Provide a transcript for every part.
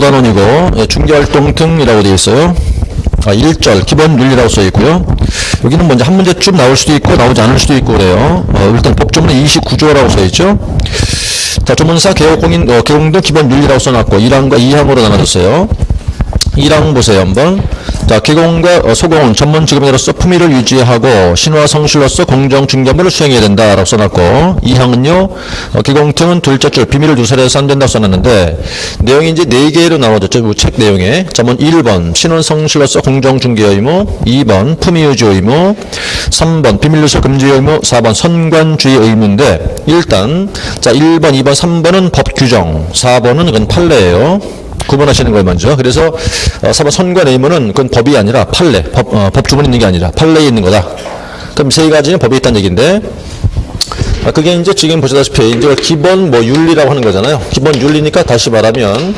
단원이고, 예, 중개활동 등이라고 되어 있어요. 1절 기본 윤리라고 써 있고요. 여기는 먼저 한 문제 쭉 나올 수도 있고 나오지 않을 수도 있고 그래요. 일단 법조문은 29조라고 써 있죠. 자, 조문사 개혁공인 개공등 기본 윤리라고 써놨고 1항과 2항으로 나눠졌어요. 1항 보세요 한번. 자, 개공과 소공은 전문 직업인으로서 품위를 유지하고 신화 성실로서 공정 중개업무를 수행해야 된다라고 써놨고 2항은요 개공등은 둘째 줄 비밀을 누설해서 안 된다고 써놨는데 내용이 이제 4개로 나눠졌죠. 책 내용에. 자문 1번 신원 성실로서 공정 중개 의무, 2번 품위 유지 의무, 3번 비밀 누설 금지 의무, 4번 선관주의 의무인데 일단 자 1번, 2번, 3번은 법 규정, 4번은 그건 판례예요. 구분하시는 걸 먼저. 그래서 4번 선관 의무는 그건 법이 아니라 판례, 법주문에 있는 게 아니라 판례에 있는 거다. 그럼 세 가지는 법에 있다는 얘기인데 그게 이제 지금 보시다시피 이제 기본 윤리라고 하는 거잖아요. 기본 윤리니까 다시 말하면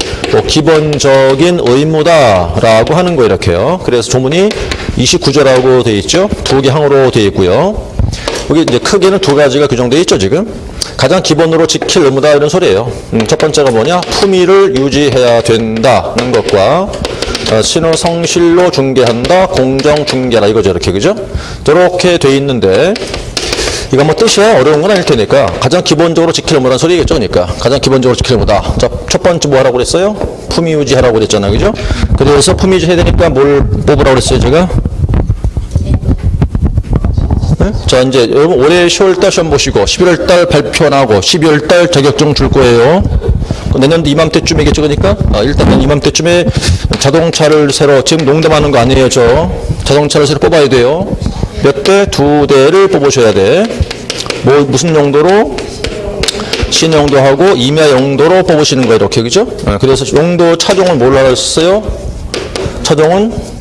기본적인 의무다라고 하는 거 이렇게요. 그래서 조문이 29조라고 되어 있죠. 2개 항으로 되어 있고요. 여기 이제 크게는 2가지가 규정되어 있죠 지금. 가장 기본으로 지킬 의무다 이런 소리예요. 첫 번째가 뭐냐? 품위를 유지해야 된다는 것과 신호 성실로 중개한다, 공정 중개라 이거죠 이렇게 그죠? 이렇게 돼 있는데 이거 뭐 뜻이야 어려운 건 아닐 테니까 가장 기본적으로 지킬 의무란 소리겠죠, 그러니까 가장 기본적으로 지킬 의무다. 자, 첫 번째 뭐 하라고 그랬어요? 품위 유지하라고 그랬잖아요, 그죠? 그래서 품위 유지해야 되니까 뭘 뽑으라고 그랬어요, 제가? 네? 자, 이제 여러분 올해 10월달 시험 보시고 11월달 발표 나고 12월달 자격증 줄 거예요. 내년도 이맘때쯤이겠죠, 그러니까 일단은 이맘때쯤에 자동차를 새로 지금 농담하는 거 아니에요, 저 자동차를 새로 뽑아야 돼요. 몇 대? 2대를 뽑으셔야 돼. 무슨 용도로? 시내 용도하고 임야 용도로 뽑으시는 거예요, 이렇게 그죠? 그래서 용도 차종을 뭘로 했어요? 차종은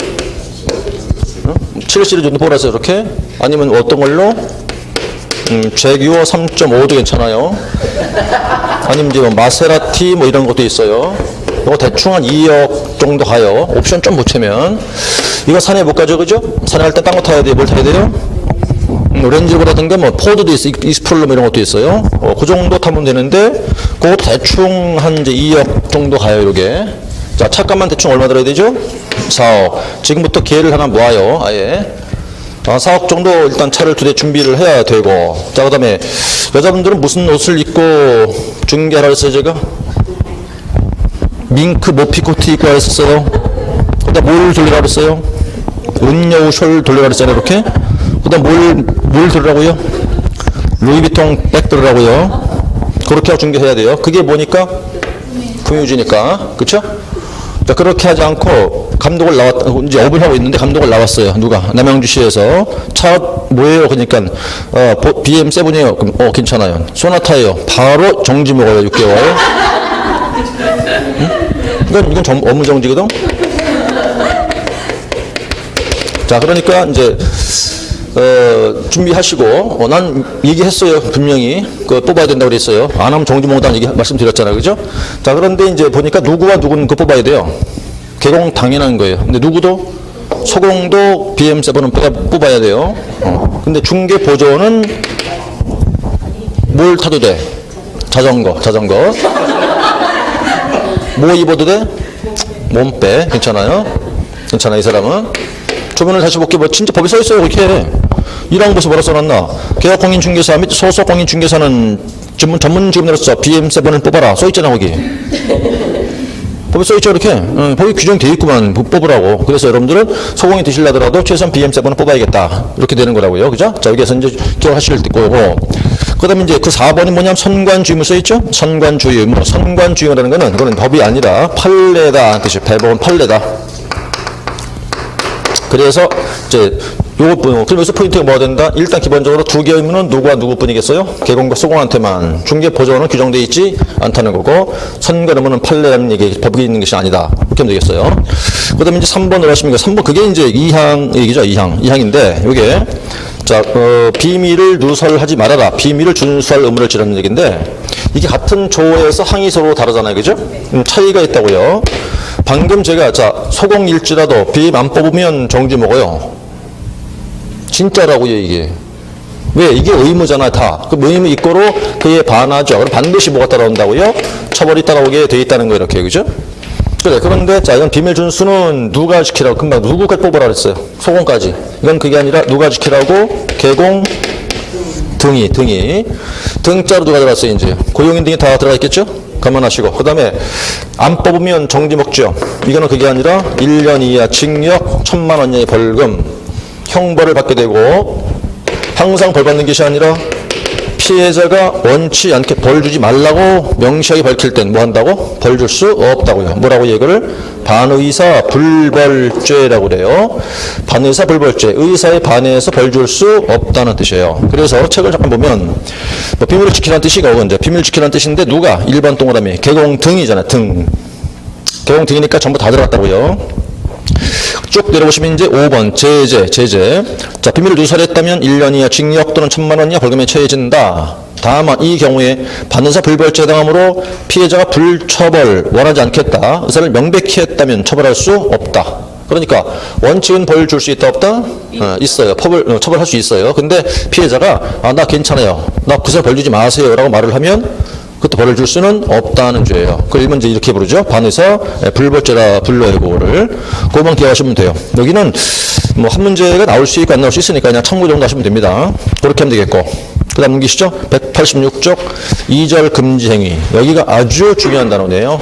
7시리즈 정도 뽑아서 이렇게 아니면 어떤 걸로? 제규어 3.5도 괜찮아요. 아니면 이제 마세라티 뭐 이런 것도 있어요. 이거 대충 한 2억 정도 가요. 옵션 좀 붙이면. 이거 산에 못 가죠, 그죠? 산에 할 때 딴 거 타야 돼요. 뭘 타야 돼요? 렌즈로라든가 뭐 포드도 있어, 이스프롤로 이런 것도 있어요. 그 정도 타면 되는데 그것도 대충 한 이제 2억 정도 가요, 이게. 자, 차값만 대충 얼마 들어야 되죠? 4억. 지금부터 기회를 하나 모아요, 아예. 4억 정도 일단 차를 2대 준비를 해야 되고. 자, 그 다음에 여자분들은 무슨 옷을 입고 중개하라 했어요, 제가? 밍크 모피 코트 입고 했었어요. 그 다음 뭘 돌리라 그랬어요? 은여우 숄 돌리라 그랬잖아요, 이렇게. 그 다음 뭘 들으라고요? 루이비통 백 들으라고요. 그렇게 하고 중개해야 돼요. 그게 뭐니까? 품위유지니까. 그쵸? 자, 그렇게 하지 않고 감독을 이제 업을 하고 있는데 감독을 나왔어요. 누가? 남양주시에서. 차 뭐예요? 그러니까 BM7이에요. 그럼 괜찮아요. 소나타예요. 바로 정지 먹어요. 6개월. 응? 이건 업무 정지거든. 자, 그러니까 이제 준비하시고 난 얘기했어요. 분명히 뽑아야 된다고 그랬어요. 안 하면 정지 먹는다는 얘기 말씀드렸잖아요, 그죠? 자, 그런데 이제 보니까 누구와 누구는 그거 뽑아야 돼요. 개공 당연한 거예요. 근데 누구도 소공도 BM7은 뽑아야 돼요. 근데 중개 보조는 뭘 타도 돼? 자전거. 뭐 입어도 돼? 몸빼. 괜찮아요? 괜찮아, 이 사람은. 조문을 다시 볼게요. 진짜 법에 써 있어요, 그렇게. 1항 보서 뭐라 써놨나? 개업공인 중개사 및 소속공인 중개사는 전문 직업으로서 BM7을 뽑아라. 써 있잖아, 거기. 법에 써 있죠, 이렇게. 법이 규정되어 있구만, 뽑으라고. 그래서 여러분들은 소공이 되시려더라도 최소한 BM7을 뽑아야겠다. 이렇게 되는 거라고요. 그죠? 자, 여기에서 이제 기억하실 거고. 그 다음에 이제 그 4번이 뭐냐면 선관주의무 써 있죠? 선관주의무. 선관주의무라는 거는 그거는 법이 아니라 판례다. 뜻이에요. 대법원 판례다. 그래서 이제 그럼 여기서 포인트가 뭐가 된다? 일단 기본적으로 2개 의무는 누구와 누구뿐이겠어요? 개공과 소공한테만. 중개 보조는 규정되어 있지 않다는 거고 선관 의무는 판례라는 얘기, 법이 있는 것이 아니다. 이렇게 하면 되겠어요. 그 다음에 이제 3번으로 하시면 3번 그게 이제 2항 얘기죠. 2항인데 이게 자 비밀을 누설하지 말아라. 비밀을 준수할 의무를 지라는 얘기인데 이게 같은 조에서 항이 서로 다르잖아요, 그죠? 차이가 있다고요. 방금 제가 소공일지라도 비밀 안 뽑으면 정지 먹어요. 진짜라고요, 이게. 왜? 이게 의무잖아, 다. 그 의무 있고로 그에 반하죠. 그럼 반드시 뭐가 따라온다고요? 처벌이 따라오게 돼 있다는 거, 이렇게, 그죠? 그래. 그런데 자, 이건 비밀 준수는 누가 지키라고 금방 누구까지 뽑으라 그랬어요. 소공까지. 이건 그게 아니라 누가 지키라고 개공 등이 등자로 누가 들어갔어요. 이제 고용인 등이 다 들어가 있겠죠. 감안하시고 그 다음에 안 뽑으면 정지 먹죠. 이거는 그게 아니라 1년 이하 징역 1,000만 원 이하의 벌금 형벌을 받게 되고 항상 벌 받는 것이 아니라 피해자가 원치 않게 벌 주지 말라고 명시하게 밝힐 땐 뭐 한다고? 벌 줄 수 없다고요. 뭐라고 이걸? 반의사 불벌죄라고 그래요. 반의사 불벌죄. 의사에 반해서 벌 줄 수 없다는 뜻이에요. 그래서 책을 잠깐 보면 뭐 비밀을 지키라는 뜻이고 이제 비밀을 지키라는 뜻인데 누가? 일반 동그라미 개공 등이잖아요. 등. 개공 등이니까 전부 다 들어갔다고요. 쭉 내려보시면 이제 5번 제재. 자, 비밀을 누설했다면 1년 이하 징역 또는 1,000만 원 이하 벌금에 처해진다. 다만 이 경우에 반의사 불벌죄 해당하므로 피해자가 불처벌 원하지 않겠다. 의사를 명백히 했다면 처벌할 수 없다. 그러니까 원칙은 벌 줄 수 있다 없다? 있어요. 처벌할 수 있어요. 근데 피해자가 나 괜찮아요. 나 그 사람 벌 주지 마세요 라고 말을 하면 그것도 벌을 줄 수는 없다는 죄예요. 그걸 일본 이제 이렇게 부르죠. 반의사 불벌죄라 불러요. 그거를. 그것만 기억하시면 돼요. 여기는 뭐 한 문제가 나올 수 있고 안 나올 수 있으니까 그냥 참고 정도 하시면 됩니다. 그렇게 하면 되겠고. 그 다음 넘기시죠. 186쪽 2절 금지 행위. 여기가 아주 중요한 단어네요.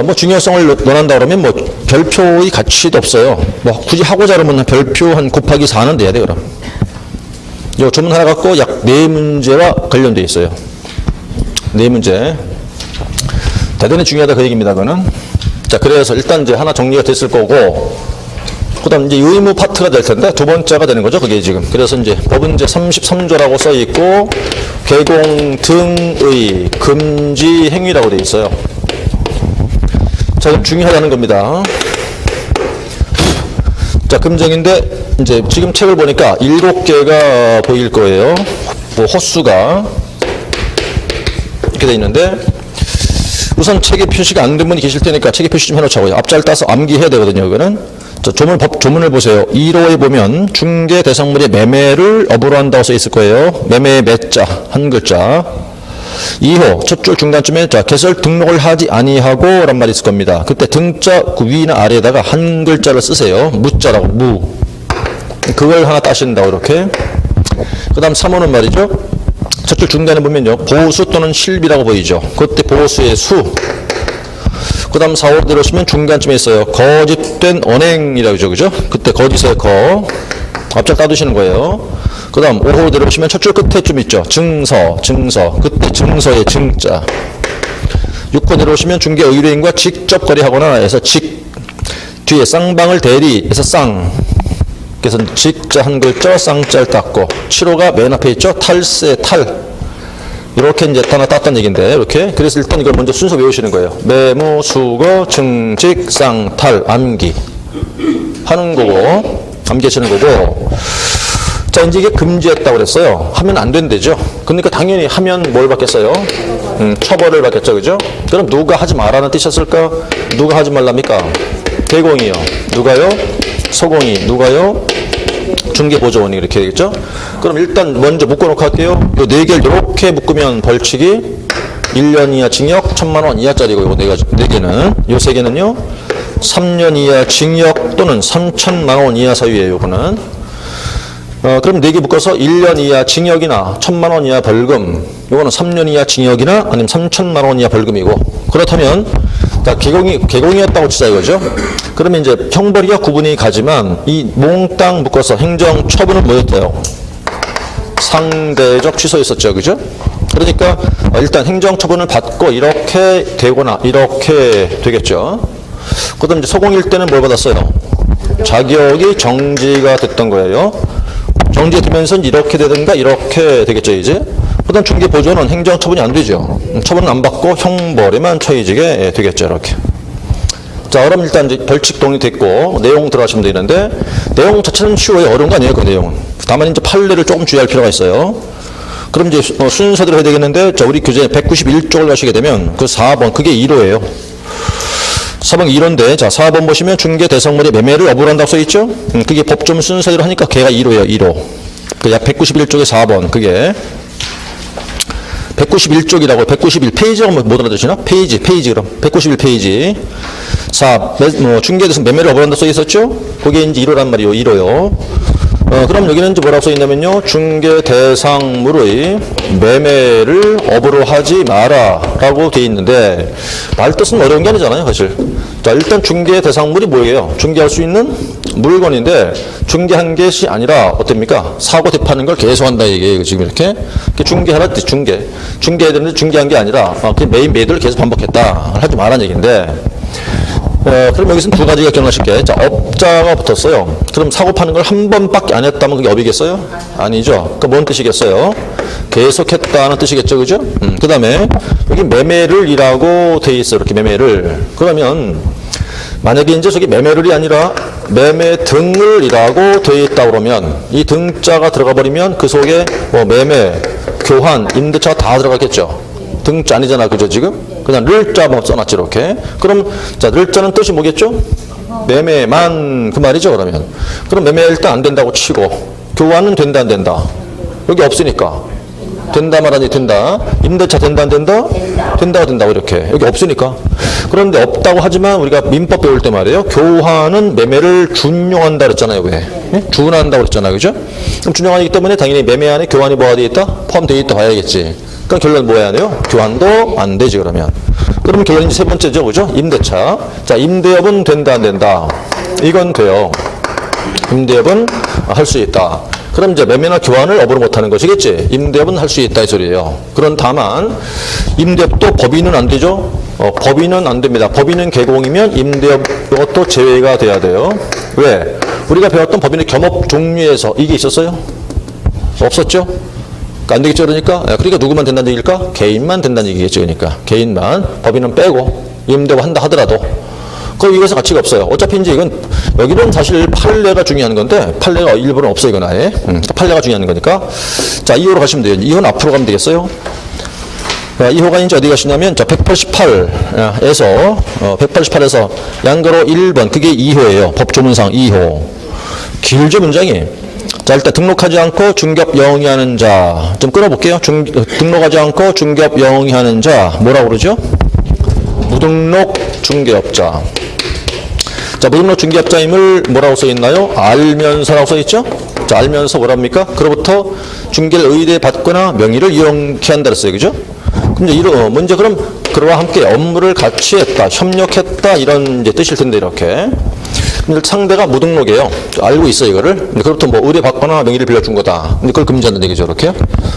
뭐 중요성을 논한다 그러면 뭐 별표의 가치도 없어요. 뭐 굳이 하고자 그러면 별표 한 곱하기 4는 돼야 돼 그럼. 요 조문 하나 갖고 약 4문제와 관련되어 있어요. 4문제. 대단히 중요하다 그 얘기입니다, 그거는. 자, 그래서 일단 이제 하나 정리가 됐을 거고, 그 다음 이제 의무 파트가 될 텐데, 두 번째가 되는 거죠, 그게 지금. 그래서 이제 법은 이제 33조라고 써 있고, 개공 등의 금지 행위라고 되어 있어요. 자, 중요하다는 겁니다. 자, 금정인데, 이제 지금 책을 보니까 7개가 보일 거예요. 뭐, 호수가. 이렇게 돼 있는데, 우선 책에 표시가 안 된 분이 계실 테니까 책에 표시 좀 해놓자고요. 앞자를 따서 암기해야 되거든요, 이거는. 자, 조문을 보세요. 1호에 보면 중개 대상물의 매매를 업으로 한다고 써 있을 거예요. 매매의 매자, 한 글자. 2호, 첫 줄 중간쯤에, 자, 개설 등록을 하지 아니하고, 란 말이 있을 겁니다. 그때 등자 그 위나 아래에다가 한 글자를 쓰세요. 무자라고, 무. 그걸 하나 따신다고, 이렇게. 그 다음 3호는 말이죠. 첫 줄 중간에 보면요. 보수 또는 실비라고 보이죠. 그때 보수의 수. 그 다음 4호 내려오시면 중간쯤에 있어요. 거짓된 언행이라고 그러죠. 그죠? 그때 거짓의 거. 앞자 따두시는 거예요. 그 다음 5호 내려오시면 첫 줄 끝에 좀 있죠. 증서. 그때 증서의 증자. 6호 내려오시면 중개 의뢰인과 직접 거래하거나 해서 뒤에 쌍방을 대리해서 쌍. 그래서 직자 한 글자, 쌍자를 땄고. 7호가 맨 앞에 있죠. 탈세, 탈. 이렇게 이제 하나 땄던 얘기인데, 이렇게. 그래서 일단 이걸 먼저 순서 외우시는 거예요. 매무, 수거, 증직, 쌍, 탈, 암기. 하는 거고, 암기하시는 거고. 자, 이제 이게 금지했다고 그랬어요. 하면 안 된대죠. 그러니까 당연히 하면 뭘 받겠어요? 처벌을 받겠죠. 그죠? 그럼 누가 하지 말라는 뜻이었을까? 누가 하지 말랍니까? 대공이요. 누가요? 소공이. 누가요? 중개보조원이 이렇게 되겠죠? 그럼 일단 먼저 묶어놓고 할게요. 요 4개를 이렇게 묶으면 벌칙이 1년 이하 징역 1,000만 원 이하짜리고 요거 4개는. 요 3개는요. 3년 이하 징역 또는 3,000만 원 이하 사유예요. 요거는. 그럼 4개 묶어서 1년 이하 징역이나 1,000만 원 이하 벌금. 요거는 3년 이하 징역이나 아니면 3,000만 원 이하 벌금이고. 그렇다면 자, 개공이었다고 치자 이거죠. 그러면 이제 형벌이가 구분이 가지만 이 몽땅 묶어서 행정 처분은 뭐였대요? 상대적 취소였었죠. 그죠? 그러니까 일단 행정 처분을 받고 이렇게 되거나 이렇게 되겠죠. 그다음 이제 소공일 때는 뭘 받았어요? 자격이 정지가 됐던 거예요. 정지가 되면서 이렇게 되든가 이렇게 되겠죠, 이제. 그다음 중개보조는 행정처분이 안 되죠. 처분은 안 받고 형벌에만 처해지게 되겠죠, 이렇게. 자, 그럼 일단 이제 벌칙 동의됐고 내용 들어가시면 되는데 내용 자체는 쉬워요. 어려운 거 아니에요, 그 내용은. 다만 이제 판례를 조금 주의할 필요가 있어요. 그럼 이제 순서대로 해야 되겠는데, 자, 우리 교재 191쪽을 가시게 되면 그 4번 그게 1호예요. 4번 1호인데, 자, 4번 보시면 중개 대상물의 매매를 업으로 한다고 써있죠? 그게 법조문 순서대로 하니까 걔가 1호예요, 1호. 그 약 191쪽에 4번, 그게. 191쪽이라고 191페이지라고 못 알아두시나? 페이지 그럼 191페이지. 자, 중개에 대해서 매매를 어부한다 써 있었죠? 그게 이제 1호란 말이요. 1호요. 그럼 여기는 이제 뭐라고 써 있냐면요. 중개 대상물의 매매를 업으로 하지 마라 라고 돼 있는데, 말 뜻은 어려운 게 아니잖아요, 사실. 자, 일단 중개 대상물이 뭐예요? 중개할 수 있는 물건인데, 중개한 것이 아니라, 어떻습니까? 사고 대파는 걸 계속한다, 이게 지금 이렇게. 중개하라, 중개해야 되는데 중개한 게 아니라, 매도를 계속 반복했다. 하지 말라는 얘기인데, 그럼 여기서는 두 가지가 기억나실 게, 자, 업자가 붙었어요. 그럼 사고 파는 걸 한 번밖에 안 했다면 그게 업이겠어요? 아니죠. 그러니까 뭔 뜻이겠어요? 계속했다는 뜻이겠죠, 그죠? 그 다음에 여기 매매를 이라고 돼 있어요. 이렇게 매매를. 그러면 만약에 이제 저기 매매를이 아니라 매매 등을 이라고 돼 있다 그러면 이 등자가 들어가 버리면 그 속에 뭐 매매, 교환, 임대차가 다 들어가겠죠. 등자 아니잖아, 그죠, 지금? 그냥 를자만 써놨지, 이렇게. 그럼, 자, 을자는 뜻이 뭐겠죠? 매매만, 그 말이죠, 그러면. 그럼 매매 일단 안 된다고 치고, 교환은 된다, 안 된다? 여기 없으니까. 된다, 말하니 된다. 임대차 된다, 안 된다? 된다가 된다고, 이렇게. 여기 없으니까. 그런데 없다고 하지만 우리가 민법 배울 때 말이에요. 교환은 매매를 준용한다 그랬잖아요, 왜? 준한다고 그랬잖아요, 그죠? 그럼 준용하기 때문에 당연히 매매 안에 교환이 뭐가 되어 있다? 포함되어 있다 봐야겠지. 그럼 결론 뭐 해야 돼요? 교환도 안 되지, 그러면. 그러면 결론이 세 번째죠, 그죠? 임대차. 자, 임대업은 된다, 안 된다? 이건 돼요. 임대업은 할 수 있다. 그럼 이제 매매나 교환을 업으로 못하는 것이겠지. 임대업은 할 수 있다, 이 소리예요. 그런 다만, 임대업도 법인은 안 되죠? 법인은 안 됩니다. 법인은 개공이면 임대업 이것도 제외가 돼야 돼요. 왜? 우리가 배웠던 법인의 겸업 종류에서 이게 있었어요? 없었죠? 안 되겠죠, 그러니까? 그러니까 누구만 된다는 얘기일까? 개인만 된다는 얘기겠죠, 그러니까. 개인만. 법인은 빼고, 임대업 한다 하더라도. 그럼 이것은 가치가 없어요. 어차피 이제 이건, 여기는 사실 판례가 중요한 건데, 판례가 일부는 없어요, 이건 아예. 판례가 중요한 거니까. 자, 2호로 가시면 돼요. 2호는 앞으로 가면 되겠어요? 2호가 이제 어디 가시냐면, 자, 188에서 양가로 1번, 그게 2호예요. 법조문상 2호. 길죠, 문장이. 자, 일단 등록하지 않고 중개업 영위하는 자. 좀 끌어볼게요. 등록하지 않고 중개업 영위하는 자. 뭐라고 그러죠? 무등록 중개업자. 자, 무등록 중개업자임을 뭐라고 써있나요? 알면서라고 써있죠? 자, 알면서 뭐랍니까? 그로부터 중개를 의뢰받거나 명의를 이용케 한다 그랬어요. 그죠? 근데 문제 그럼 그와 함께 업무를 같이 했다, 협력했다, 이런 이제 뜻일 텐데, 이렇게. 상대가 무등록이에요. 알고 있어, 이거를. 근데 그로부터 뭐 의뢰받거나 명의를 빌려준 거다. 근데 그걸 금지한다는 얘기죠, 이렇게.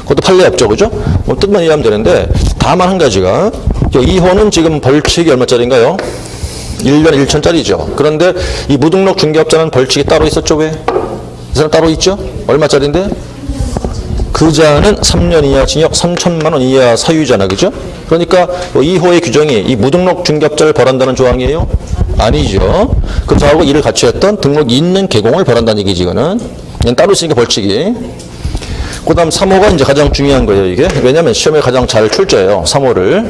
그것도 판례 없죠, 그죠? 뭐 뜻만 이해하면 되는데, 다만 한 가지가, 2호는 지금 벌칙이 얼마짜리인가요? 1년 1천짜리죠. 그런데 이 무등록 중개업자는 벌칙이 따로 있었죠, 왜? 이 사람 따로 있죠? 얼마짜리인데? 그 자는 3년 이하 징역 3천만 원 이하 사유잖아, 그죠? 그러니까 2호의 규정이 이 무등록 중개업자를 벌한다는 조항이에요? 아니죠. 그 저하고 일을 같이 했던 등록이 있는 개공을 벌한다는 얘기지, 이거는. 따로 있으니까 벌칙이. 그 다음 3호가 이제 가장 중요한 거예요, 이게. 왜냐면 시험에 가장 잘 출제해요, 3호를.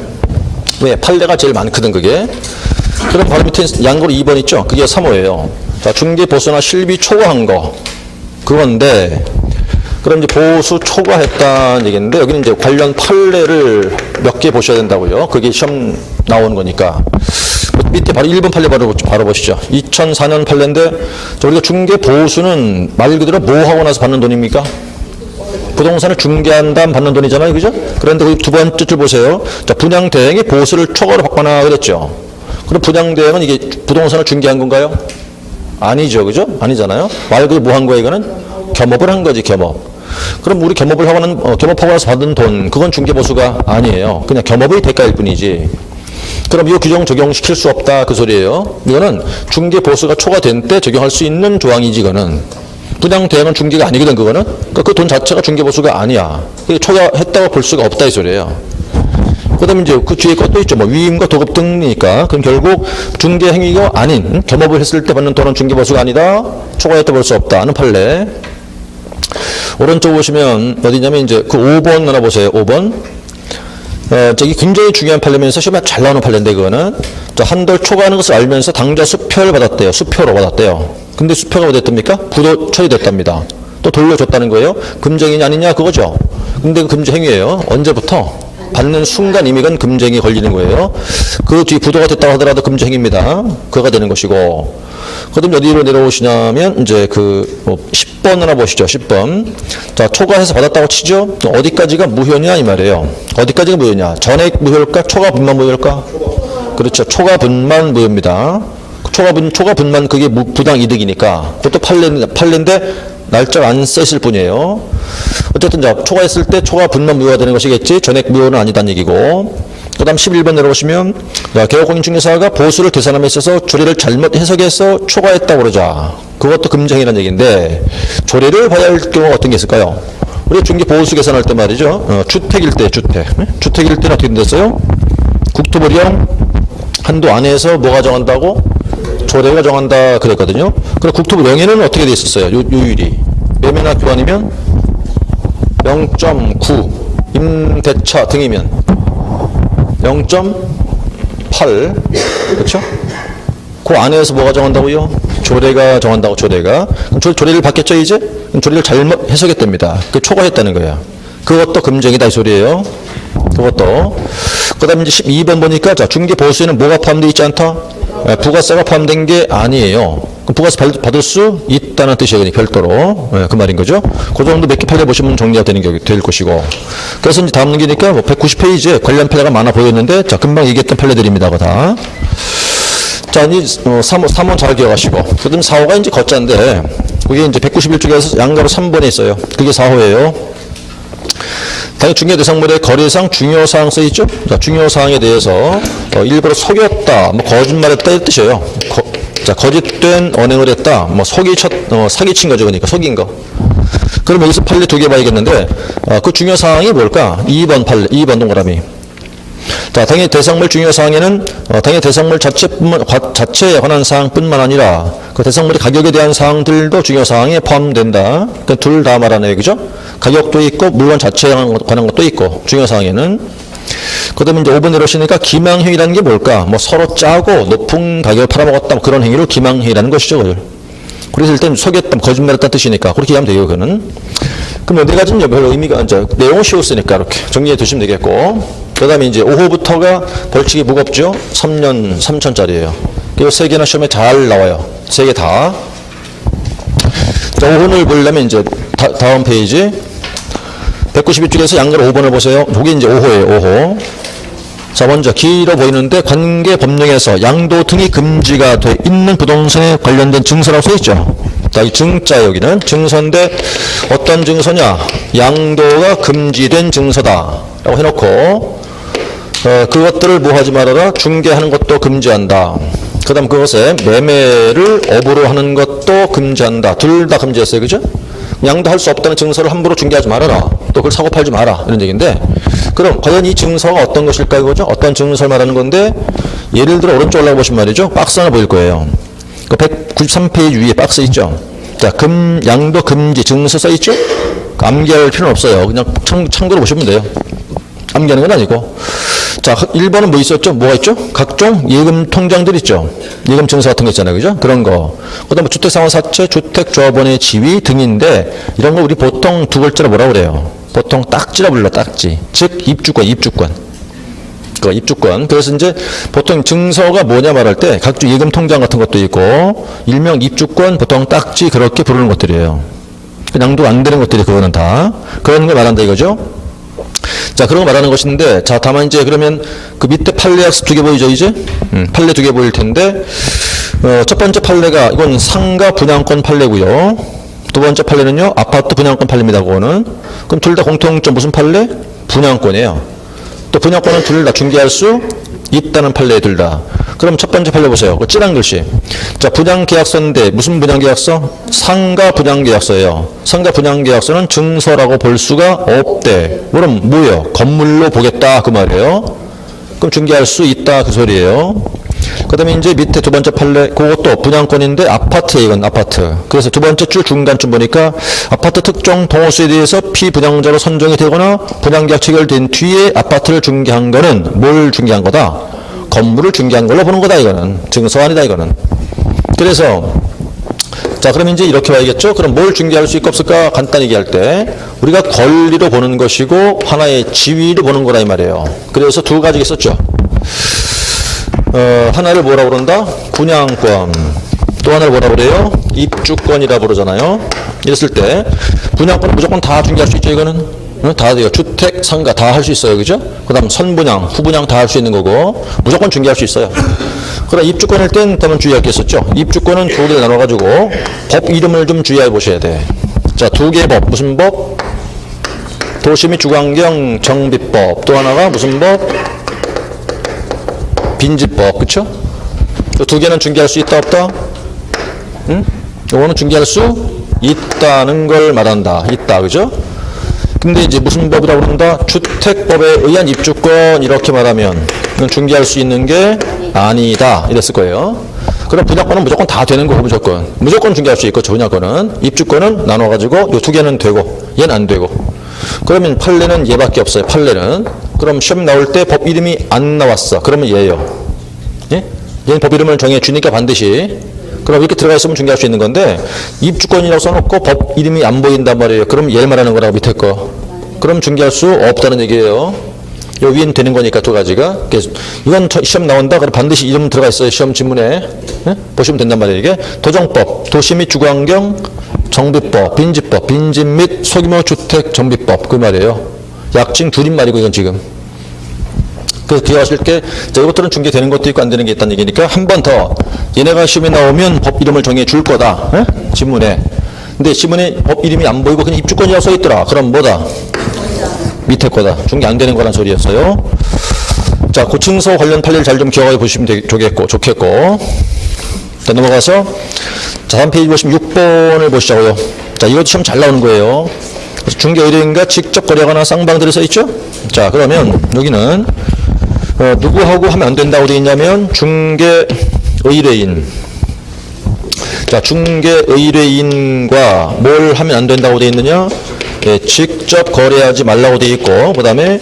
왜? 판례가 제일 많거든, 그게. 그럼 바로 밑에 양고로 2번 있죠? 그게 3호예요. 자, 중개 보수나 실비 초과한 거. 그건데, 그럼 이제 보수 초과했다는 얘기인데, 여기는 이제 관련 판례를 몇 개 보셔야 된다고요. 그게 시험 나오는 거니까. 밑에 바로 1번 판례 바로 보시죠. 2004년 판례인데, 우리가 중개 보수는 말 그대로 뭐 하고 나서 받는 돈입니까? 부동산을 중개한 다음 받는 돈이잖아요, 그죠? 그런데 그 두 번째 줄 보세요. 자, 분양 대행이 보수를 초과로 받거나 그랬죠. 그럼 분양 대행은 이게 부동산을 중개한 건가요? 아니죠, 그죠? 아니잖아요. 말 그대로 뭐 한 거야, 이거는? 겸업을 한 거지, 겸업. 그럼 우리 겸업을 겸업하고 나서 받은 돈, 그건 중개보수가 아니에요. 그냥 겸업의 대가일 뿐이지. 그럼 이 규정 적용시킬 수 없다, 그 소리예요. 이거는 중개보수가 초과된 때 적용할 수 있는 조항이지, 이거는. 분양 대행은 중개가 아니거든, 그거는. 그러니까 그 돈 자체가 중개보수가 아니야. 초과했다고 볼 수가 없다, 이 소리예요. 그 다음에 이제 그 뒤에 것도 있죠. 뭐 위임과 도급 등이니까. 그럼 결국 중개 행위가 아닌 겸업을 했을 때 받는 돈은 중개보수가 아니다. 초과했다 볼 수 없다. 하는 판례. 오른쪽 보시면 어디냐면 이제 그 5번 하나 보세요. 5번. 저기 굉장히 중요한 판례면서 시험에 잘 나오는 판례인데, 그거는. 자, 한돌 초과하는 것을 알면서 당좌 수표를 받았대요. 수표로 받았대요. 근데 수표가 뭐 됐답니까? 부도 처리됐답니다. 또 돌려줬다는 거예요. 금정이냐 아니냐 그거죠. 근데 그 금지 행위예요. 언제부터? 받는 순간 이미 그건 금지행위 걸리는 거예요. 그 뒤 부도가 됐다고 하더라도 금지행위입니다. 그거가 되는 것이고. 그다음 어디로 내려오시냐면 이제 10번 하나 보시죠. 10번. 자, 초과해서 받았다고 치죠. 어디까지가 무효냐 이 말이에요. 어디까지가 무효냐? 전액 무효일까? 초과 분만 무효일까? 그렇죠. 초과 분만 무효입니다. 초과 분만 그게 부당 이득이니까 그것도 판례인데 날짜가 안 써있을 뿐이에요. 어쨌든 자, 초과했을 때 초과 분만 무효가 되는 것이겠지 전액 무효는 아니다는 얘기고. 그 다음 11번 내려오시면 개업공인중개사가 보수를 계산함에 있어서 조례를 잘못 해석해서 초과했다고 그러자. 그것도 금지행위라는 얘기인데 조례를 봐야 할 경우가 어떤 게 있을까요? 우리 중개 보수 계산할 때 말이죠. 주택일 때 주택일 때는 어떻게 됐어요? 국토부령 한도 안에서 뭐가 정한다고? 조례가 정한다 그랬거든요. 그럼 국토부령에는 어떻게 돼 있었어요? 요율이 매매나 교환이면 0.9 임대차 등이면 0.8 그렇죠? 그 안에서 뭐가 정한다고요? 조례가 정한다고. 조례가. 그럼 조례를 받겠죠 이제? 그럼 조례를 잘못 해석했답니다. 그 초과했다는 거야. 그것도 금지행위다 이 소리예요. 그것도. 그 다음에 이제 12번 보니까 자, 중개 보수에는 뭐가 포함되어 있지 않다? 부가세가 포함된 게 아니에요. 그럼 부가세 받을 수 있다는 뜻이거든요. 별도로. 그 말인 거죠. 그 정도 몇 개 판례 보시면 정리가 될 것이고. 그래서 이제 다음 넘기니까 190페이지에 관련 판례가 많아 보였는데, 자, 금방 얘기했던 판례들입니다. 그거 다. 자, 이 3원 잘 기억하시고. 그 다음 4호가 이제 걷자인데, 그게 이제 191쪽에서 양가로 3번에 있어요. 그게 4호예요. 당연히 중개대상물의 거래상 중요사항 써있죠? 자, 중요사항에 대해서 일부러 속였다, 뭐 거짓말했다 이 뜻이에요. 자, 거짓된 언행을 했다, 뭐 사기친 거죠. 그러니까 속인 거. 그럼 여기서 판례 두 개 봐야겠는데 그 중요사항이 뭘까? 2번 판례, 2번 동그라미. 자, 당연히 대상물 중요사항에는 당연히 대상물 자체에 관한 사항뿐만 아니라 그 대상물의 가격에 대한 사항들도 중요사항에 포함된다. 그러니까 둘 다 말하네요. 그죠? 가격도 있고 물건 자체에 관한 것도 있고 중요사항에는. 그 다음에 이제 5번 내려오시니까 기망행위라는 게 뭘까? 뭐 서로 짜고 높은 가격을 팔아먹었다 뭐 그런 행위를 기망행위라는 것이죠. 그걸. 그래서 일단 속였다, 거짓말했다는 뜻이니까 그렇게 이해하면 돼요. 그거는. 그럼 네 가지는 별로 의미가 이제 내용은 쉬웠으니까 이렇게 정리해 두시면 되겠고. 그 다음에 이제 5호부터가 벌칙이 무겁죠. 3년 3천짜리예요. 이거 3개나 시험에 잘 나와요. 3개 다. 자, 5호를 보려면 이제 다음 페이지 192쪽에서 양가로 5번을 보세요. 이게 이제 5호예요. 5호. 자, 먼저 길어 보이는데 관계법령에서 양도 등이 금지가 돼 있는 부동산에 관련된 증서라고 써 있죠. 자, 이 증자 여기는 증서인데 어떤 증서냐? 양도가 금지된 증서다 라고 해놓고 그것들을 뭐 하지 말아라? 중개하는 것도 금지한다. 그 다음 그것에 매매를 업으로 하는 것도 금지한다. 둘 다 금지했어요. 그죠? 양도할 수 없다는 증서를 함부로 중개하지 말아라. 또 그걸 사고 팔지 마라. 이런 얘기인데 그럼 과연 이 증서가 어떤 것일까요? 그죠? 어떤 증서를 말하는 건데 예를 들어 오른쪽 올라가보시면 말이죠. 박스 하나 보일 거예요. 그 193페이지 위에 박스 있죠? 자, 양도 금지 증서 써있죠? 암기할 필요는 없어요. 그냥 참고로 보시면 돼요. 암기하는 건 아니고. 자, 1번은 뭐 있었죠? 뭐가 있죠? 각종 예금 통장들 있죠? 예금 증서 같은 거 있잖아요. 그죠? 그런 거. 그 다음에 주택상환사채, 주택조합원의 지위 등인데, 이런 거 우리 보통 두 글자로 뭐라고 그래요? 보통 딱지라 불러, 딱지. 즉, 입주권. 그 입주권. 그래서 이제 보통 증서가 뭐냐 말할 때, 각종 예금 통장 같은 것도 있고, 일명 입주권, 보통 딱지, 그렇게 부르는 것들이에요. 양도 안 되는 것들이 그거는 다. 그런 걸 말한다 이거죠? 자, 그런 거 말하는 것인데, 자, 다만 이제 그러면 그 밑에 판례 약수 두 개 보이죠, 이제? 판례 두 개 보일 텐데, 첫 번째 판례가, 이건 상가 분양권 판례고요. 두 번째 판례는요, 아파트 분양권 판례입니다, 그거는. 그럼 둘 다 공통점 무슨 판례? 분양권이에요. 또 분양권은 둘 다 중개할 수 있다는 판례 둘 다. 그럼 첫 번째 판례 보세요. 그 찐한 글씨. 자, 분양계약서인데 무슨 분양계약서? 상가 분양계약서예요. 상가 분양계약서는 증서라고 볼 수가 없대. 그럼 뭐예요? 건물로 보겠다 그 말이에요. 그럼 중개할 수 있다 그 소리예요. 그 다음에 이제 밑에 두 번째 판례, 그것도 분양권인데 아파트예요. 이건 아파트. 그래서 두 번째 줄 중간쯤 보니까 아파트 특정 동호수에 대해서 피분양자로 선정이 되거나 분양계약 체결된 뒤에 아파트를 중개한 거는 뭘 중개한 거다? 건물을 중개한 걸로 보는 거다. 이거는 증서 아니다. 이거는. 그래서 자, 그럼 이제 이렇게 봐야겠죠? 그럼 뭘 중개할 수 있고 없을까? 간단히 얘기할 때 우리가 권리로 보는 것이고 하나의 지위로 보는 거라 이 말이에요. 그래서 두 가지 있었죠. 하나를 뭐라고 그런다? 분양권. 또 하나를 뭐라고 그래요? 입주권이라 부르잖아요. 이랬을 때 분양권은 무조건 다 중개할 수 있죠. 이거는 다 돼요. 주택, 상가 다 할 수 있어요. 그죠? 그 다음 선분양, 후분양 다 할 수 있는 거고 무조건 중개할 수 있어요. 그럼 입주권일 땐 한번 주의할 게 있었죠. 입주권은 두 개를 나눠가지고 법 이름을 좀 주의해 보셔야 돼. 자, 두 개의 법. 무슨 법? 도시 및 주거환경 정비법. 또 하나가 무슨 법? 빈집법. 그쵸? 두 개는 중개할 수 있다 없다? 응? 요거는 중개할 수 있다는 걸 말한다. 있다. 그죠? 근데 이제 무슨 법이라고 그런다? 주택법에 의한 입주권 이렇게 말하면 이건 중개할 수 있는 게 아니다. 이랬을 거예요. 그럼 분양권은 무조건 다 되는 거고 무조건. 무조건 중개할 수 있고 분양권은. 입주권은 나눠가지고 요 두 개는 되고 얘는 안 되고. 그러면 판례는 얘밖에 없어요. 판례는. 그럼 시험 나올 때 법 이름이 안 나왔어. 그러면 얘예요. 예? 얘는 법 이름을 정해 주니까 반드시. 그럼 이렇게 들어가 있으면 중개할 수 있는 건데 입주권이라고 써놓고 법 이름이 안 보인단 말이에요. 그럼 얘를 말하는 거라고 밑에 거. 그럼 중개할 수 없다는 얘기예요. 요 위엔 되는 거니까 두 가지가. 이건 시험 나온다. 그럼 반드시 이름 들어가 있어요. 시험 지문에. 네? 보시면 된단 말이에요. 이게 도정법, 도시 및 주거환경 정비법, 빈집법, 빈집 및 소규모 주택 정비법 그 말이에요. 약칭 줄임말이고 이건 지금. 그래서 기억하실 게 이것들은 중개되는 것도 있고 안 되는 게 있다는 얘기니까 한 번 더 얘네가 시험에 나오면 법 이름을 정해 줄 거다. 에? 지문에. 근데 지문에 법 이름이 안 보이고 그냥 입주권이라고 써 있더라. 그럼 뭐다? 밑에 거다. 중개 안 되는 거란 소리였어요. 자, 고층서 관련 판례를 잘 좀 기억해 보시면 좋겠고. 자, 넘어가서 자, 다음 페이지 보시면 6번을 보시자고요. 자, 이것도 시험 잘 나오는 거예요. 중개 의뢰인과 직접 거래하거나 쌍방들이 써 있죠? 자, 그러면 여기는 누구하고 하면 안 된다고 되어 있냐면 중개 의뢰인. 자, 중개 의뢰인과 뭘 하면 안 된다고 되어 있느냐? 예, 직접 거래하지 말라고 되어 있고, 그 다음에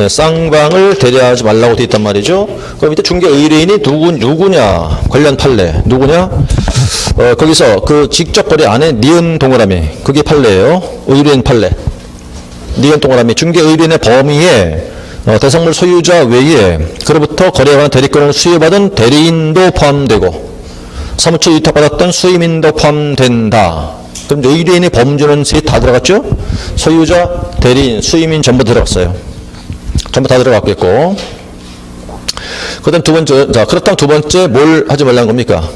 쌍방을 대리하지 말라고 되어 있단 말이죠. 그럼 밑에 중개 의뢰인이 누구냐? 관련 판례. 누구냐? 거기서 그 직접 거래 안에 니은 동그라미. 그게 판례예요. 의뢰인 판례. 니은 동그라미. 중개 의뢰인의 범위에 대상물 소유자 외에 그로부터 거래하거나 대리권을 수여받은 대리인도 포함되고 사무처 위탁받았던 수임인도 포함된다. 그럼 의뢰인의 범주는 셋 다 들어갔죠? 소유자, 대리인, 수임인 전부 들어갔어요. 전부 다 들어갔겠고. 그 다음 두 번째, 자, 그렇다면 두 번째 뭘 하지 말라는 겁니까?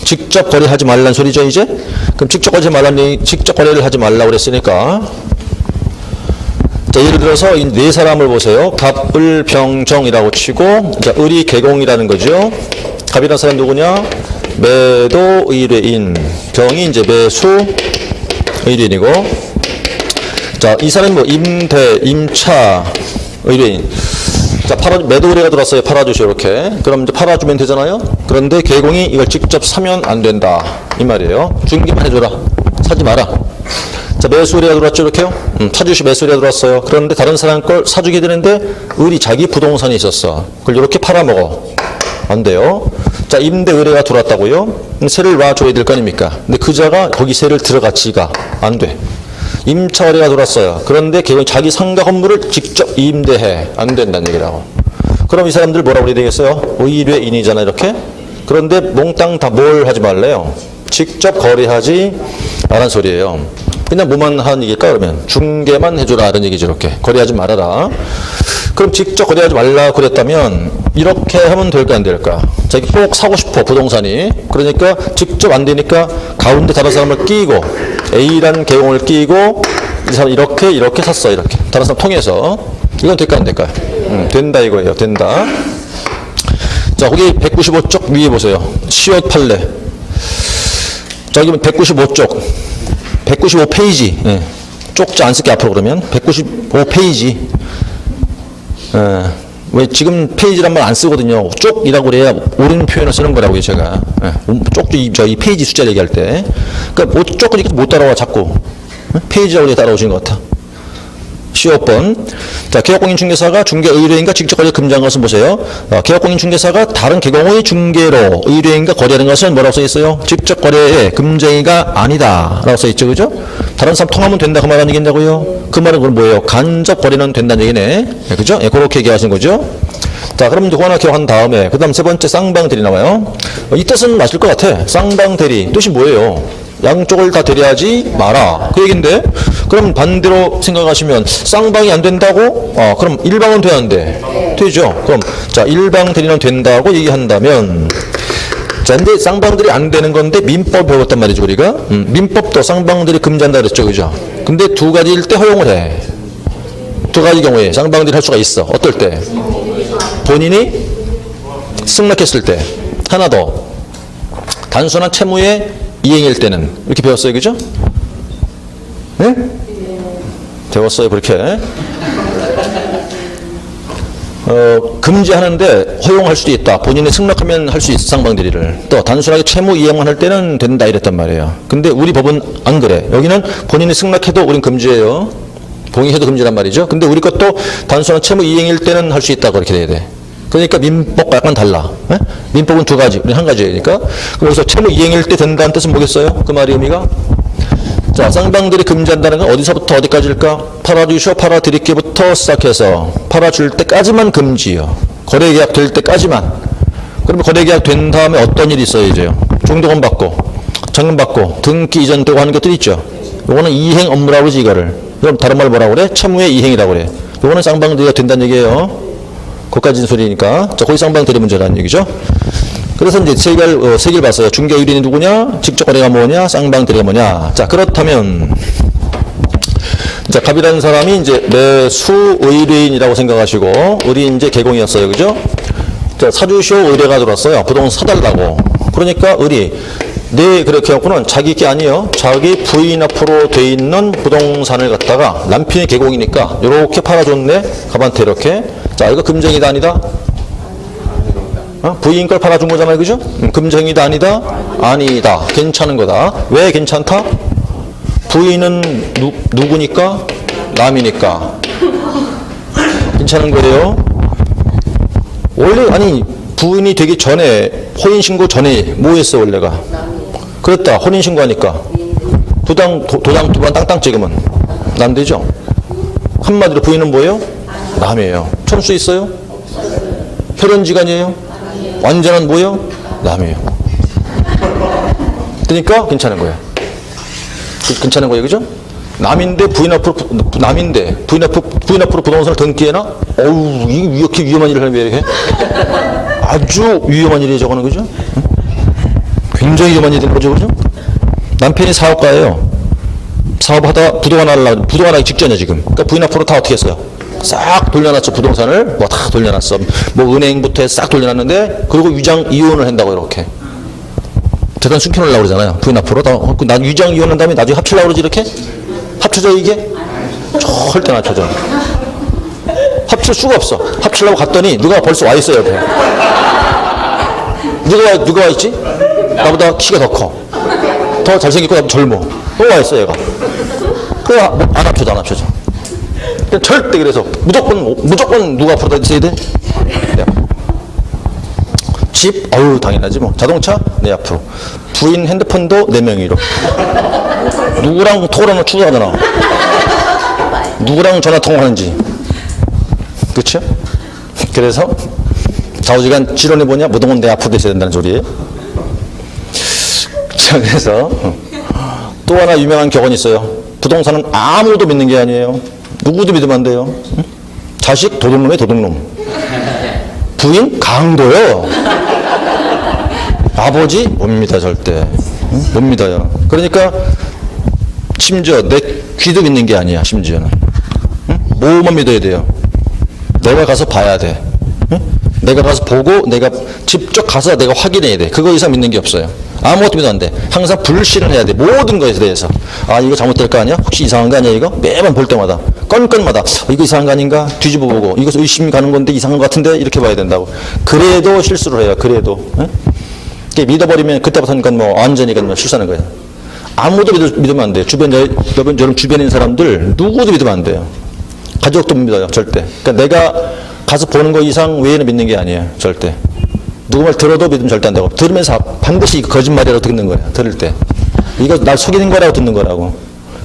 직접 거래하지 말라는 소리죠, 이제? 그럼 직접 거래를 하지 말라고 그랬으니까. 자, 예를 들어서 이 네 사람을 보세요. 갑, 을, 병, 정이라고 치고, 자, 을이 개공이라는 거죠. 갑이라는 사람 누구냐? 매도 의뢰인. 병이 이제 매수 의뢰인이고. 자, 이 사람이 뭐 임대, 임차 의뢰인. 자, 매도 의뢰가 들어왔어요. 팔아주시오, 이렇게. 그럼 이제 팔아주면 되잖아요? 그런데 개공이 이걸 직접 사면 안 된다. 이 말이에요. 중개만 해줘라. 사지 마라. 자, 매수 의뢰가 들어왔죠, 이렇게요? 차주시 매수 의뢰가 들어왔어요. 그런데 다른 사람 걸 사주게 되는데, 을이 자기 부동산이 있었어. 그걸 이렇게 팔아먹어. 안 돼요. 자, 임대 의뢰가 들어왔다고요? 세를 놔줘야 될 거 아닙니까? 근데 그자가 거기 세를 들어갔지가 안 돼. 임차 의뢰가 들어왔어요. 그런데 걔는 자기 상가 건물을 직접 임대해. 안 된다는 얘기라고. 그럼 이 사람들 뭐라고 그래야 되겠어요? 의뢰인이잖아, 이렇게. 그런데 몽땅 다 뭘 하지 말래요? 직접 거래하지 말란 소리예요. 그냥 뭐만 하는 얘기일까, 그러면? 중개만 해줘라, 이런 얘기죠, 이렇게. 거래하지 말아라. 그럼 직접 거래하지 말라 그랬다면, 이렇게 하면 될까, 안 될까? 자기 꼭 사고 싶어, 부동산이. 그러니까 직접 안 되니까 가운데 다른 사람을 끼고, A라는 개공을 끼고, 이 사람 이렇게 샀어, 이렇게. 다른 사람 통해서. 이건 될까, 안 될까요? 된다, 이거예요. 된다. 자, 거기 195쪽 위에 보세요. 시옷 판례. 자, 여기 195쪽. 195페이지. 예. 쪽자 안 쓸게 앞으로 그러면. 195페이지. 예. 왜 지금 페이지란 말 안 쓰거든요. 쪽이라고 그래야 옳은 표현을 쓰는 거라고요, 제가. 예. 쪽도 이 페이지 숫자 얘기할 때. 그러니까 쪽은 못 따라와, 자꾸. 페이지라고 따라오신 것 같아. 15번. 자, 개업공인중개사가 중개의뢰인과 직접 거래 금지한 것은 보세요. 개업공인중개사가 다른 개공의 중개로 의뢰인과 거래하는 것은 뭐라고 써 있어요? 직접 거래의 금쟁이가 아니다 라고 써 있죠. 그죠? 다른 사람 통하면 된다 그 말 아니겠냐고요? 그 말은 그건 뭐예요? 간접 거래는 된다는 얘기네. 그죠? 그렇게 얘기하시는 거죠. 자, 그럼 이제 그거 하나 기억한 다음에, 그 다음 세 번째 쌍방대리 나와요. 이 뜻은 맞을 것 같아. 쌍방대리. 뜻이 뭐예요? 양쪽을 다 대리하지 마라. 그 얘기인데, 그럼 반대로 생각하시면, 쌍방이 안 된다고? 그럼 일방은 되는데. 되죠? 그럼, 자, 일방 대리는 된다고 얘기한다면, 자, 근데 쌍방들이 안 되는 건데, 민법 배웠단 말이죠, 우리가. 민법도 쌍방들이 금지한다 그랬죠, 그죠? 근데 두 가지일 때 허용을 해. 두 가지 경우에 쌍방들이 할 수가 있어. 어떨 때? 본인이 승낙했을 때. 하나 더. 단순한 채무의 이행일 때는. 이렇게 배웠어요, 그죠? 네? 배웠어요, 그렇게. 금지하는데 허용할 수도 있다. 본인이 승낙하면 할 수 있어, 쌍방대리를. 또 단순하게 채무 이행만 할 때는 된다 이랬단 말이에요. 근데 우리 법은 안 그래. 여기는 본인이 승낙해도 우린 금지예요. 동의해도 금지란 말이죠. 근데 우리 것도 단순한 채무 이행일 때는 할 수 있다 그렇게 돼야 돼. 그러니까 민법과 약간 달라. 에? 민법은 두 가지, 우리 한 가지니까. 그래서 채무 이행일 때 된다는 뜻은 뭐겠어요? 그 말의 의미가? 자, 쌍방들이 금지한다는 건 어디서부터 어디까지일까? 팔아주시오, 팔아드릴게부터 시작해서 팔아줄 때까지만 금지요. 거래계약 될 때까지만. 그러면 거래계약 된 다음에 어떤 일이 있어야죠? 중도금 받고, 잔금 받고, 등기 이전되고 하는 것들이 있죠. 요거는 이행 업무라고 그러지, 이거를. 그럼 다른 말로 뭐라고 그래? 채무의 이행이라고 그래. 요거는 쌍방들이가 된다는 얘기예요. 거기까지는 소리니까. 자, 거기 쌍방들이 문제라는 얘기죠. 그래서 이제 세 개를 봤어요. 중개의뢰인이 누구냐? 직접 거래가 뭐냐? 쌍방대리가 뭐냐? 자, 그렇다면, 자, 갑이라는 사람이 이제 매수의뢰인이라고 생각하시고, 우리 이제 개공이었어요. 그죠? 자, 사주시오 의뢰가 들어왔어요. 부동산 사달라고. 그러니까 네, 그렇게 해갖고는 자기 게 아니에요. 자기 부인 앞으로 돼 있는 부동산을 갖다가 남편이 개공이니까 이렇게 팔아줬네. 갑한테 이렇게. 자, 이거 금쟁이다 아니다? 부인 걸 팔아준 거잖아요. 그죠? 금쟁이다 아니다? 아니다. 괜찮은 거다. 왜 괜찮다? 부인은 누구니까? 남이니까. 괜찮은 거예요. 원래 아니 부인이 되기 전에 혼인신고 전에 뭐 했어 원래가? 그랬다. 혼인신고하니까 도장 두 번 땅땅 찍으면 남 되죠? 한마디로 부인은 뭐예요? 남이에요. 촌수 있어요? 혈연지간이에요? 완전한 뭐예요? 남이에요. 그러니까 괜찮은 거예요. 괜찮은 거예요. 그죠? 남인데 부인 앞으로 부인 앞으로 부동산을 등기해놔? 어우, 이렇게 위험한 일을 하면 왜 이렇게? 아주 위험한 일이에요, 저거는. 그죠? 굉장히 위험한 일인 거죠. 그죠? 남편이 사업가예요. 사업하다가 부도가 나기 직전이야, 지금. 그러니까 부인 앞으로 다 어떻게 했어요? 싹 돌려놨죠, 부동산을. 뭐 다 돌려놨어. 뭐 은행부터 해서 싹 돌려놨는데, 그리고 위장 이혼을 한다고, 이렇게. 재산 숨겨놓으려고 그러잖아요. 부인 앞으로. 난 위장 이혼한 다음에 나중에 합치려고 그러지, 이렇게? 합쳐져, 이게? 절대 안 합쳐져. 합칠 수가 없어. 합치려고 갔더니 누가 벌써 와 있어요, 옆에. 누가 와 있지? 나보다 키가 더 커. 더 잘생기고 나보다 젊어. 또 와 있어, 얘가. 그래, 안 합쳐져. 절대 그래서 무조건 누가 앞으로 다 있어야 돼? 네. 집, 당연하지 뭐. 자동차, 내 앞으로. 부인 핸드폰도 내 명의로. 누구랑 통화하는 추가하잖아. 누구랑 전화 통화하는지. 그렇죠? 그래서 좌우지간 지론해보냐? 무동은 내 앞으로 있어야 된다는 소리예요. 자, 그래서 또 하나 유명한 격언이 있어요. 부동산은 아무도 믿는 게 아니에요. 누구도 믿으면 안 돼요. 자식 도둑놈이에요, 도둑놈. 부인 강도요. 아버지 못 믿어 절대. 못 믿어요. 그러니까 심지어 내 귀도 믿는 게 아니야. 심지어는 뭐만 믿어야 돼요. 내가 가서 봐야 돼. 내가 가서 보고 내가 직접 가서 내가 확인해야 돼. 그거 이상 믿는 게 없어요. 아무것도 믿으면 안 돼. 항상 불신을 해야 돼. 모든 것에 대해서. 이거 잘못될 거 아니야? 혹시 이상한 거 아니야 이거? 매번 볼 때마다 건건마다 이거 이상한 거 아닌가? 뒤집어 보고 이거 의심이 가는 건데 이상한 것 같은데 이렇게 봐야 된다고. 그래도 실수를 해요. 그래도. 믿어버리면 그때부터는 뭐 완전히 실수하는 거예요. 아무도 믿으면 안 돼요. 여러분 주변에 있는 사람들 누구도 믿으면 안 돼요. 가족도 못 믿어요, 절대. 그러니까 내가 가서 보는 거 이상 외에는 믿는 게 아니에요, 절대. 누구 말 들어도 믿으면 절대 안 되고, 들으면서 반드시 이거 거짓말이라고 듣는 거예요, 들을 때. 이거 날 속이는 거라고 듣는 거라고.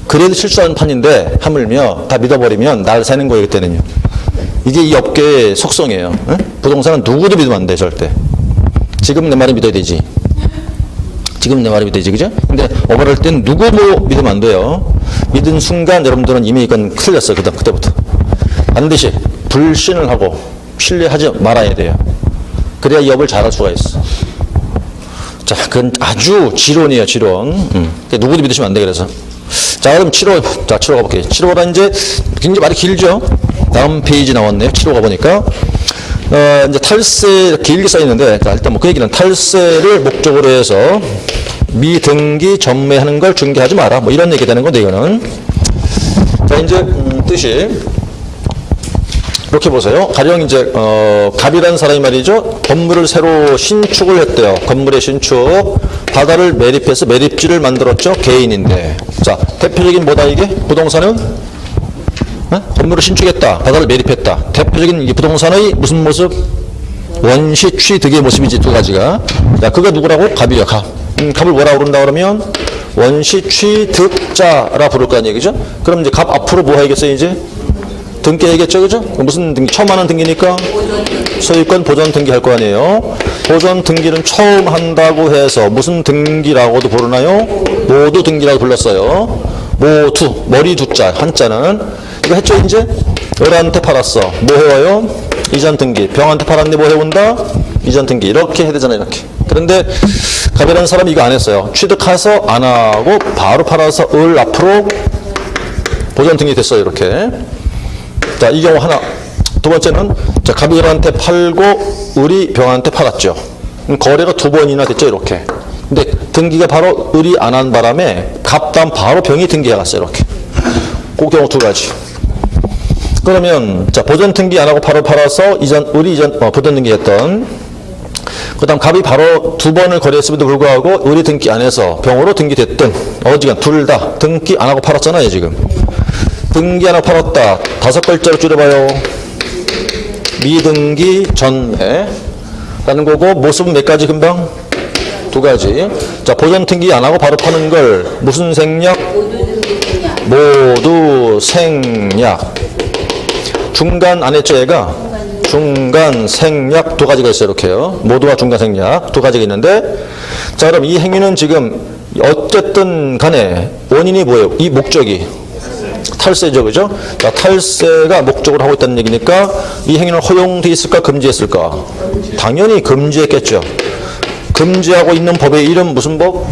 그래도 실수하는 판인데, 하물며 다 믿어버리면 날 새는 거예요, 그때는요. 이게 이 업계의 속성이에요. 응? 부동산은 누구도 믿으면 안 돼, 절대. 지금 내 말을 믿어야 되지. 지금 내 말이 되지, 그죠? 근데 오버럴 땐 누구 뭐 믿으면 안 돼요. 믿은 순간 여러분들은 이미 이건 틀렸어요. 그때부터. 반드시 불신을 하고 신뢰하지 말아야 돼요. 그래야 이 업을 잘할 수가 있어. 자, 그건 아주 지론이에요, 지론. 누구도 믿으시면 안 돼, 그래서. 자, 그럼 7호, 자, 7호 가볼게요. 7호가 이제 굉장히 말이 길죠? 다음 페이지 나왔네요. 7호 가보니까. 이제 탈세 길게 써있는데, 자, 일단 뭐 그 얘기는 탈세를 목적으로 해서 미등기 전매하는 걸 중개하지 마라. 뭐 이런 얘기 되는 건데, 이거는. 자, 이제, 뜻이. 이렇게 보세요. 가령 이제, 갑이라는 사람이 말이죠. 건물을 새로 신축을 했대요. 건물의 신축. 바다를 매립해서 매립지를 만들었죠. 개인인데. 자, 대표적인 뭐다, 이게? 부동산은? 건물을 신축했다. 바다를 매립했다. 대표적인 이 부동산의 무슨 모습? 원시 취득의 모습이지, 두 가지가. 자, 그가 누구라고? 갑이요, 갑. 갑을 뭐라고 부른다 그러면 원시 취득자라 부를 거 아니에요, 그죠? 그럼 이제 갑 앞으로 뭐 하겠어요, 이제? 등기 해야겠죠, 그죠? 무슨 등기? 처음 하는 등기니까 소유권 보전 등기 할 거 아니에요. 보전 등기는 처음 한다고 해서 무슨 등기라고도 부르나요? 모두 등기라고 불렀어요. 모두, 머리 두자, 한자는. 이거 했죠, 이제? 을한테 팔았어. 뭐 해와요? 이전 등기. 병한테 팔았는데 뭐 해온다? 이전 등기. 이렇게 해야 되잖아요, 이렇게. 그런데 갑이라는 사람이 이거 안 했어요. 취득해서 안 하고 바로 팔아서 을 앞으로 보전 등기 됐어요, 이렇게. 자, 이 경우 하나. 두 번째는, 자, 갑이 을한테 팔고 을이 병한테 팔았죠. 거래가 두 번이나 됐죠, 이렇게. 근데 등기가 바로 을이 안 한 바람에 갑 다음 바로 병이 등기해 갔어요, 이렇게. 그 경우 두 가지. 그러면, 자, 보전 등기 안 하고 바로 팔아서 을이 보전 등기 했던, 그 다음 갑이 바로 두 번을 거래했음에도 불구하고 을이 등기 안 해서 병으로 등기됐든, 어지간 둘 다 등기 안 하고 팔았잖아요, 지금. 등기 안 하고 팔았다. 다섯 글자로 줄여봐요. 미등기 전매. 라는 거고, 모습은 몇 가지 금방? 두 가지. 자, 보전 등기 안 하고 바로 파는 걸 무슨 생략? 모두 생략. 중간 안 했죠, 얘가? 중간 생략 두 가지가 있어요, 이렇게요. 모두와 중간 생략 두 가지가 있는데, 자, 그럼 이 행위는 지금 어쨌든 간에 원인이 뭐예요? 이 목적이 탈세죠, 그죠? 자, 탈세가 목적으로 하고 있다는 얘기니까 이 행위는 허용돼 있을까, 금지했을까? 당연히 금지했겠죠. 금지하고 있는 법의 이름 무슨 법?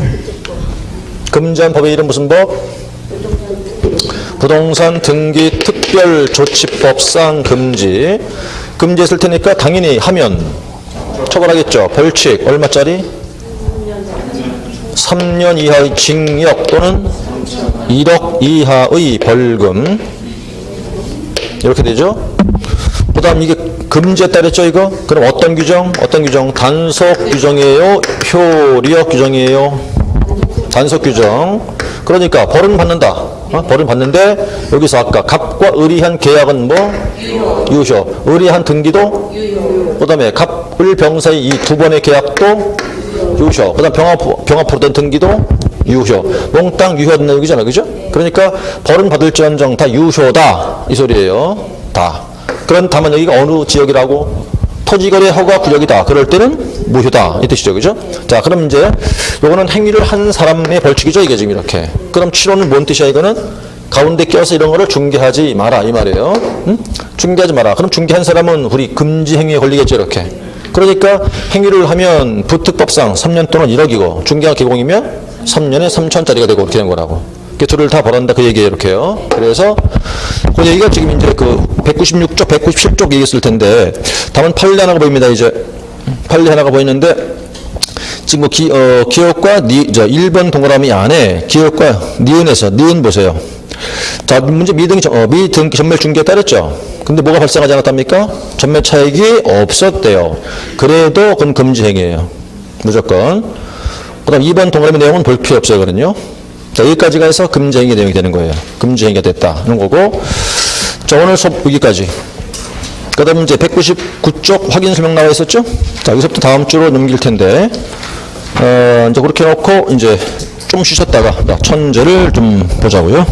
금지한 법의 이름 무슨 법? 부동산 등기 특별조치법상 금지. 금지했을 테니까 당연히 하면 처벌하겠죠. 벌칙 얼마짜리? 3년 이하의 징역 또는 1억 이하의 벌금. 이렇게 되죠. 그 다음 이게 금지했다 그랬죠, 이거? 그럼 어떤 규정? 어떤 규정? 단속 규정이에요? 효력 규정이에요? 단속 규정. 그러니까 벌은 받는다. 벌은 받는데 여기서 아까 갑과 을이 한 계약은 뭐? 유효. 을이 한 등기도? 그 다음에 갑, 을, 병 사이 이 두 번의 계약도 유효. 그 다음 병합으로 된 등기도 유효. 몽땅 유효하다는 얘기잖아, 그죠? 그러니까 벌은 받을지언정 다 유효다 이 소리예요. 다. 그런 다만 여기가 어느 지역이라고? 토지거래 허가 구역이다. 그럴 때는 무효다 이 뜻이죠, 그죠? 자, 그럼 이제 요거는 행위를 한 사람의 벌칙이죠, 이게 지금 이렇게. 그럼 7호는 뭔 뜻이야, 이거는? 가운데 껴서 이런 거를 중개하지 마라 이 말이에요. 응? 중개하지 마라. 그럼 중개한 사람은 우리 금지 행위에 걸리겠죠, 이렇게. 그러니까 행위를 하면 부특법상 3년 또는 1억이고 중개가 개공이면 3년에 3천짜리가 되고 이렇게 되는 거라고. 둘을 다 벌한다 그 얘기예요, 이렇게요. 그래서 그 얘기가 지금 이제 그 196쪽, 197쪽 얘기했을 텐데, 다만 판례 하나가 보입니다. 이제 판례 하나가 보이는데, 지금 기역과 1번 동그라미 안에 기역과 니은에서 니은 보세요. 자, 문제 미등기 전매 중개에 따랐죠. 근데 뭐가 발생하지 않았답니까? 전매 차익이 없었대요. 그래도 그건 금지 행위예요, 무조건. 그다음 2번 동그라미 내용은 볼 필요 없어요, 그거는요. 자, 여기까지가 해서 금지행위 내용이 되는 거예요. 금지행위가 됐다는 거고. 자, 오늘 수업 여기까지. 그 다음 이제 199쪽 확인 설명 나와 있었죠? 자, 여기서부터 다음 주로 넘길 텐데, 이제 그렇게 해놓고, 이제 좀 쉬셨다가, 천재를 좀 보자고요.